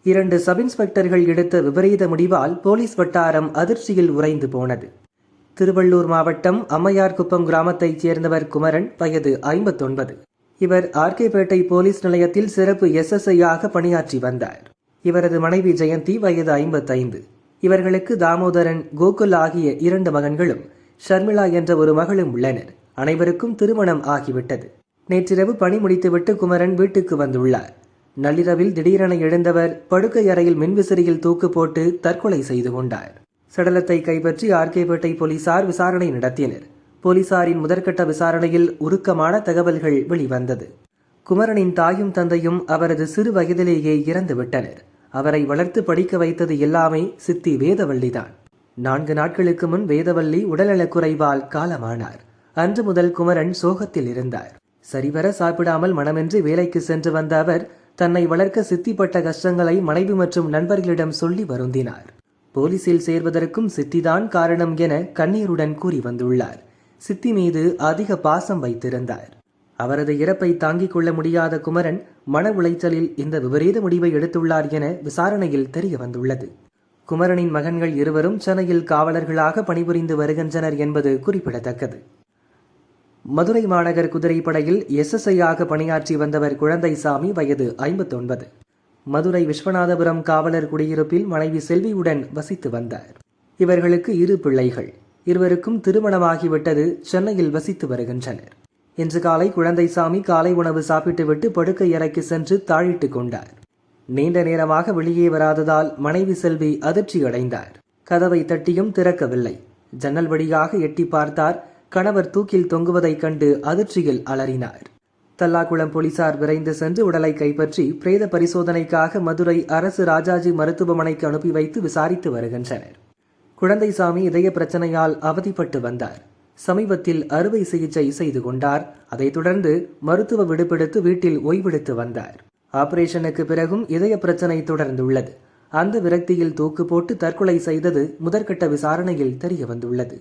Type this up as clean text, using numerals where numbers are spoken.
2 sub இன்ஸ்பெக்டர்கள் எடுத்த விபரீத முடிவால் போலீஸ் வட்டாரம் அதிர்ச்சியில் உறைந்து போனது. திருவள்ளூர் மாவட்டம் அம்மையார்குப்பம் கிராமத்தைச் சேர்ந்தவர் குமரன், வயது 59. இவர் ஆர்கேபேட்டை போலீஸ் நிலையத்தில் சிறப்பு SSI-ஆக பணியாற்றி வந்தார். இவரது மனைவி ஜெயந்தி, வயது 55. இவர்களுக்கு தாமோதரன், கோகுல் ஆகிய 2 மகன்களும் ஷர்மிளா என்ற ஒரு மகளும் உள்ளனர். அனைவருக்கும் திருமணம் ஆகிவிட்டது. நேற்றிரவு பணி முடித்துவிட்டு குமரன் வீட்டுக்கு வந்துள்ளார். நள்ளிரவில் திடீரென எழுந்தவர் படுக்கை அறையில் மின்விசிறியில் தூக்கு போட்டு தற்கொலை செய்து கொண்டார். சடலத்தை கைப்பற்றி ஆர்கேபேட்டை போலீசார் விசாரணை நடத்தினர். போலீசாரின் முதற்கட்ட விசாரணையில் உருக்கமான தகவல்கள் வெளிவந்தது. குமரனின் தாயும் தந்தையும் அவரது சிறு வயதிலேயே இறந்துவிட்டனர். அவரை வளர்த்து படிக்க வைத்தது எல்லாமே சித்தி வேதவல்லிதான். 4 நாட்களுக்கு முன் வேதவல்லி உடல்நலக்குறைவால் காலமானார். அன்று முதல் குமரன் சோகத்தில் இருந்தார். சரிவர சாப்பிடாமல் மனமின்றி வேலைக்கு சென்று வந்த அவர் தன்னை வளர்க்க சித்திப்பட்ட கஷ்டங்களை மனைவி மற்றும் நண்பர்களிடம் சொல்லி வருந்தினார். போலீசில் சேர்வதற்கும் சித்திதான் காரணம் என கண்ணீருடன் கூறி வந்துள்ளார். சித்தி மீது அதிக பாசம் வைத்திருந்தார். அவரது இறப்பை தாங்கிக் கொள்ள முடியாத குமரன் மன உளைச்சலில் இந்த விபரீத முடிவை எடுத்துள்ளார் என விசாரணையில் தெரிய வந்துள்ளது. குமரனின் மகன்கள் இருவரும் சென்னையில் காவலர்களாக பணிபுரிந்து வருகின்றனர் என்பது குறிப்பிடத்தக்கது. மதுரை மாநகர் குதிரைப்படையில் SSI-ஆக பணியாற்றி வந்தவர் குழந்தைசாமி, வயது 59. மதுரை விஸ்வநாதபுரம் காவலர் குடியிருப்பில் மனைவி செல்வியுடன் வசித்து வந்தார். இவர்களுக்கு 2 பிள்ளைகள். இருவருக்கும் திருமணமாகிவிட்டது. சென்னையில் வசித்து வருகின்றனர். இன்று காலை குழந்தைசாமி காலை உணவு சாப்பிட்டுவிட்டு படுக்கை அறைக்கு சென்று தாழிட்டு கொண்டார். நீண்ட நேரமாக வெளியே வராததால் மனைவி செல்வி அதிர்ச்சி அடைந்தார். கதவை தட்டியும் திறக்கவில்லை. ஜன்னல் வழியாக எட்டி பார்த்தார். கணவர் தூக்கில் தொங்குவதைக் கண்டு அதிர்ச்சியில் அலறினார். தல்லாக்குளம் போலீசார் விரைந்து சென்று உடலை கைப்பற்றி பிரேத பரிசோதனைக்காக மதுரை அரசு ராஜாஜி மருத்துவமனைக்கு அனுப்பி வைத்து விசாரித்து வருகின்றனர். குழந்தைசாமி இதய பிரச்சனையால் அவதிப்பட்டு வந்தார். சமீபத்தில் அறுவை சிகிச்சை செய்து கொண்டார். அதைத் தொடர்ந்து மருத்துவ விடுபெடுத்து வீட்டில் ஓய்வெடுத்து வந்தார். ஆபரேஷனுக்கு பிறகும் இதய பிரச்சனை தொடர்ந்துள்ளது. அந்த விரக்தியில் தூக்கு போட்டு தற்கொலை செய்தது முதற்கட்ட விசாரணையில் தெரிய வந்துள்ளது.